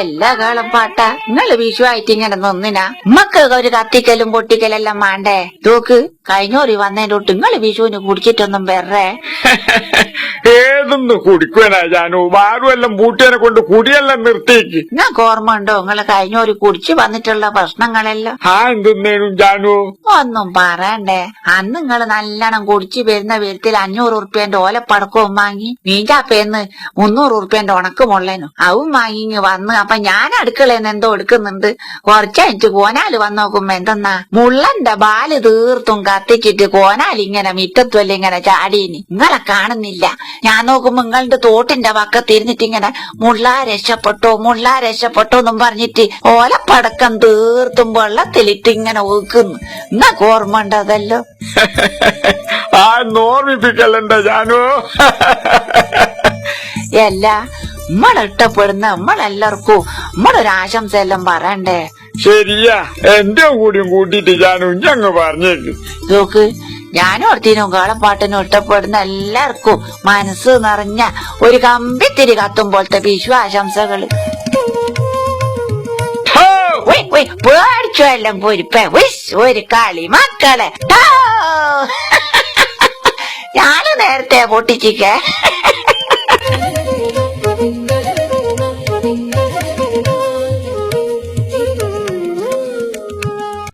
എല്ലാ കാലം പാട്ടാ നിങ്ങള് വിഷുവായിട്ട് ഇങ്ങനെ നിന്നിനാ നമ്മക്ക് ഒരു കത്തിക്കലും പൊട്ടിക്കലെല്ലാം വേണ്ടേ തൂക്ക് കഴിഞ്ഞോറി വന്നതിന്റെ തൊട്ട് നിങ്ങള് വിഷുവിന് കുടിച്ചിട്ടൊന്നും വേറെ ഏതൊന്ന് കുടിക്കുവാനാ ജാനു വാറുമെല്ലാം പൂട്ടിയനെ കൊണ്ട് കുടിയെല്ലാം നിർത്തിക്ക്. നിങ്ങൾക്ക് ഓർമ്മ ഉണ്ടോ നിങ്ങള് കഴിഞ്ഞോറി കുടിച്ചു വന്നിട്ടുള്ള പ്രശ്നങ്ങളെല്ലാം? എന്തെന്നേനും ജാനു ഒന്നും പറയണ്ടേ. അന്ന് നിങ്ങള് നല്ലോണം കുടിച്ചു വരുന്ന വിധത്തിൽ 500 ഉറുപ്പ്യന്റെ ഓലപ്പടക്കവും വാങ്ങി മീൻചാപ്പേന്ന് 300 ഉറുപ്പ്യന്റെ ഉണക്കുമുള്ളേനും അതും വാങ്ങി വന്ന്. അപ്പൊ ഞാൻ അടുക്കളേന്ന് എന്തോ എടുക്കുന്നുണ്ട്. കുറച്ചെനിക്ക് കോനാല് വന്ന് നോക്കുമ്പോ എന്തെന്നാ മുള്ളന്റെ ബാല് തീർത്തും കത്തിച്ചിട്ട് കോനാലിങ്ങനെ മിറ്റത്തുവല്ല ഇങ്ങനെ ചാടീനി. നിങ്ങളെ കാണുന്നില്ല. ഞാൻ നോക്കുമ്പോ നിങ്ങളുടെ തോട്ടിന്റെ പക്കത്തിരുന്നിട്ട് ഇങ്ങനെ മുള്ളാ രക്ഷപ്പെട്ടോ എന്നും പറഞ്ഞിട്ട് ഓലപ്പടക്കം തീർത്തും വെള്ളത്തിലിട്ട് ഇങ്ങനെ ഒതുക്കുന്നു. നിങ്ങൾക്ക് ഓർമ്മ ഉണ്ടതല്ലോ? ഓർമ്മിപ്പിക്കലുണ്ട ജാനു. എല്ലാ നമ്മളിഷ്ടപ്പെടുന്ന നമ്മളെല്ലാവർക്കും നമ്മളൊരാശംസ എല്ലാം പറയണ്ടേ? ശരിയാ, എന്റെ കൂടിയും കൂട്ടിട്ട് ജാനു ഞങ്ങ് പറഞ്ഞേക്ക്. നോക്ക് ഞാനോർത്തിനും കാളപ്പാട്ടിനും ഇഷ്ടപ്പെടുന്ന എല്ലാവർക്കും മനസ്സ് നിറഞ്ഞ ഒരു കമ്പിത്തിരി കത്തുമ്പോഴത്തെ വിശ്വാശംസകള്. പേടിച്ചോ എല്ലാം പൊരിപ്പേ ഒരു കളി മക്കളെ. ഞാന് നേരത്തെ പൊട്ടിച്ചിക്കേ.